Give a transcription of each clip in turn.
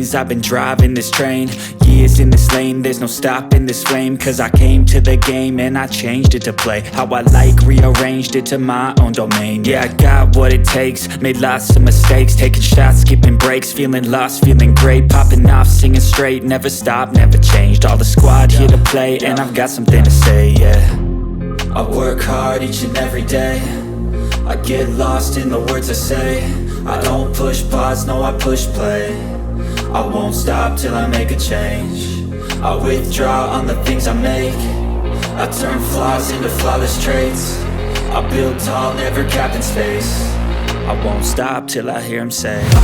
veins, I've been driving this train. Years in this lane, there's no stopping this flame. Cause I came to the game and I changed it to play how I like, rearranged it to my own domain. Yeah, I got what it takes, made lots of mistakes, taking shots, skipping breaks, feeling lost, feeling great, popping off, singing straight, never stopped, never changed. All the squad here to play, and I've got something to say, yeah. I work hard each and every day, I get lost in the words I say. I don't push pause, no I push play. I won't stop till I make a change. I withdraw on the things I make. I turn flaws into flawless traits. I build tall, never capped in space. I won't stop till I hear him say, oh,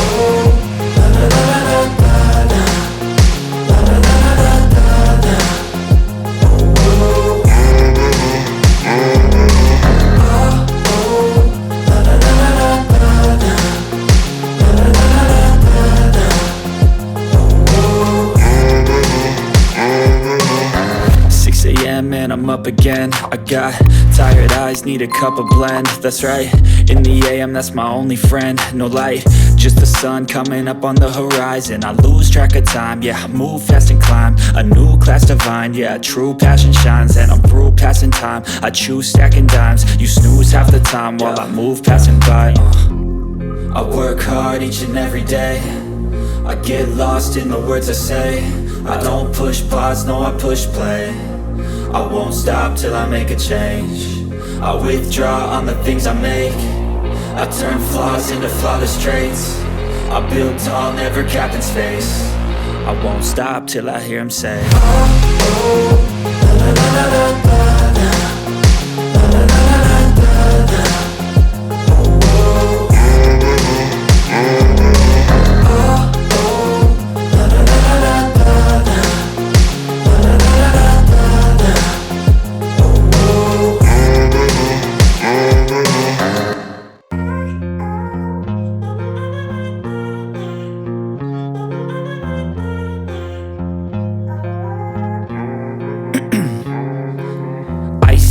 oh, la la la la la la. And I'm up again. I got tired eyes, need a cup of blend. That's right, in the AM, that's my only friend. No light, just the sun coming up on the horizon. I lose track of time, yeah, I move fast and climb a new class divine, yeah, true passion shines. And I'm through passing time, I choose stacking dimes. You snooze half the time while I move passing by. I work hard each and every day, I get lost in the words I say. I don't push pause, no I push play. I won't stop till I make a change. I withdraw on the things I make. I turn flaws into flawless traits. I build tall, never capped in space. I won't stop till I hear him say, oh, oh, la la la la la la.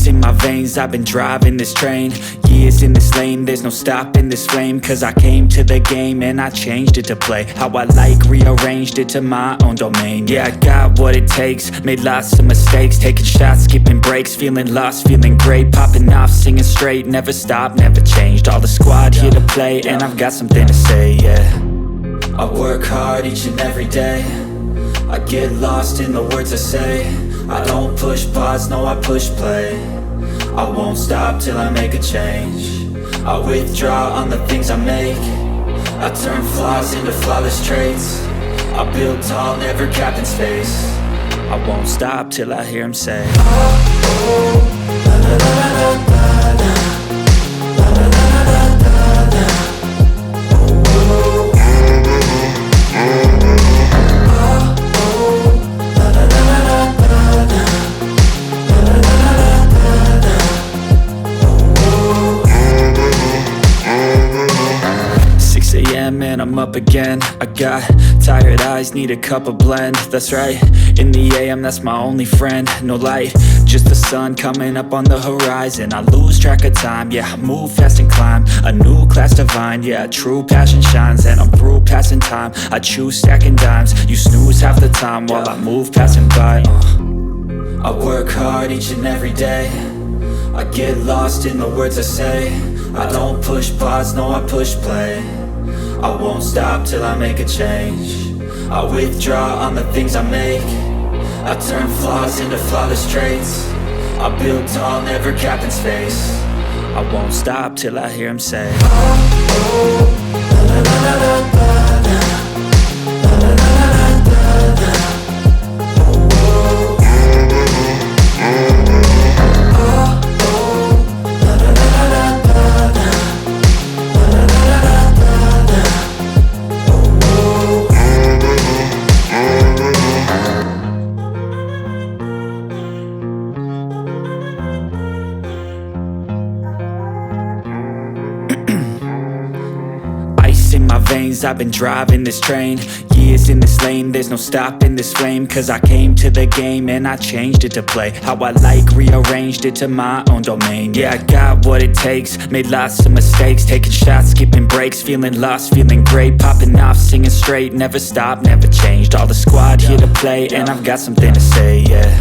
In my veins, I've been driving this train. Years in this lane, there's no stopping this flame. Cause I came to the game and I changed it to play how I like, rearranged it to my own domain. Yeah, I got what it takes, made lots of mistakes, taking shots, skipping breaks, feeling lost, feeling great, popping off, singing straight, never stopped, never changed. All the squad here to play, and I've got something to say, yeah. I work hard each and every day, I get lost in the words I say. I don't push pause, no I push play. I won't stop till I make a change. I withdraw on the things I make. I turn flaws into flawless traits. I build tall, never capped in space. I won't stop till I hear him say, oh, oh, la la la la la la. And I'm up again. I got tired eyes, need a cup of blend. That's right, in the AM, that's my only friend. No light, just the sun coming up on the horizon. I lose track of time, yeah, I move fast and climb a new class divine, yeah, true passion shines. And I'm through passing time, I choose stacking dimes. You snooze half the time while I move passing by. I work hard each and every day, I get lost in the words I say. I don't push pause, no I push play. I won't stop till I make a change. I withdraw on the things I make. I turn flaws into flawless traits. I build tall, never capped in space. I won't stop till I hear him say, oh, oh, la la la la la la. In my veins, I've been driving this train. years in this lane, there's no stopping this flame. Cause I came to the game and I changed it to play how I like, rearranged it to my own domain. Yeah, I got what it takes, made lots of mistakes, taking shots, skipping breaks, feeling lost, feeling great, popping off, singing straight, never stopped, never changed. All the squad here to play, and I've got something to say, yeah.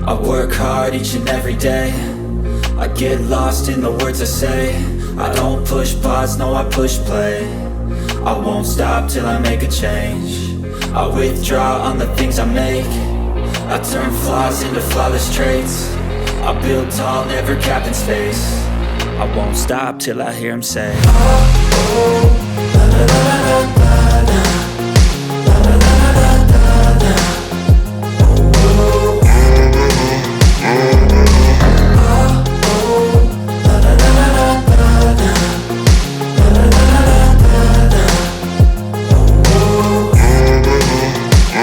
I work hard each and every day, I get lost in the words I say. I don't push pause, no, I push play. I won't stop till I make a change. I withdraw on the things I make. I turn flaws into flawless traits. I build tall, never capped in space. I won't stop till I hear him say, oh, oh, la la la la la la, la la la la la la, oh, oh, la la la la la la, la la la la la la, oh,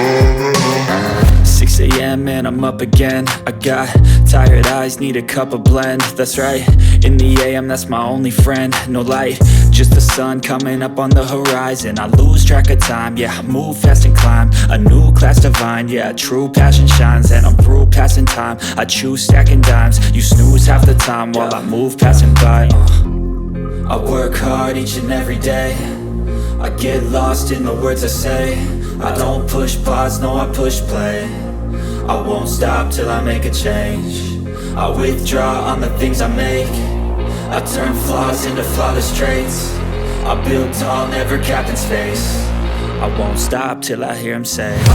oh. 6 a.m. and I'm up again. I got tired eyes, need a cup of blend. That's right, in the AM, that's my only friend. No light, just the sun coming up on the horizon. I lose track of time, yeah, I move fast and climb a new class divine, yeah, true passion shines. And I'm through passing time, I choose stacking dimes. You snooze half the time while I move passing by. I work hard each and every day, I get lost in the words I say. I don't push pause, no, I push play. I won't stop till I make a change. I withdraw on the things I make. I turn flaws into flawless traits. I build tall, never capped in space. I won't stop till I hear him say, oh,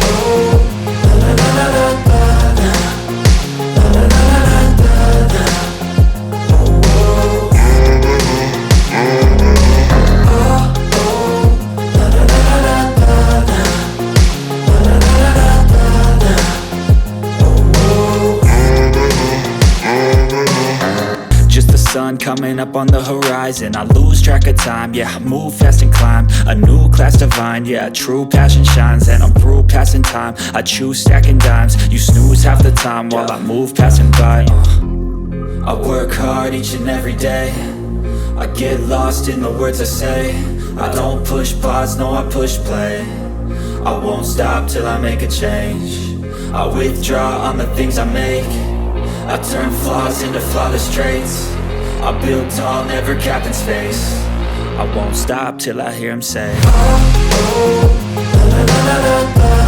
oh, la la la la la la, la la la la la la, oh, oh, oh, oh, la la la la la la, la la la la la la, oh, oh. Just the sun coming up on the horizon. I lose track of time, yeah, I move fast and climb a new class divine, yeah, true passion shines. And I'm through passing time, I choose stacking dimes. You snooze half the time while I move passing by. I work hard each and every day, I get lost in the words I say. I don't push pause, no, I push play. I won't stop till I make a change. I withdraw on the things I make. I turn flaws into flawless traits. I build tall, never capped in space. I won't stop till I hear him say, oh, oh, la la la la la.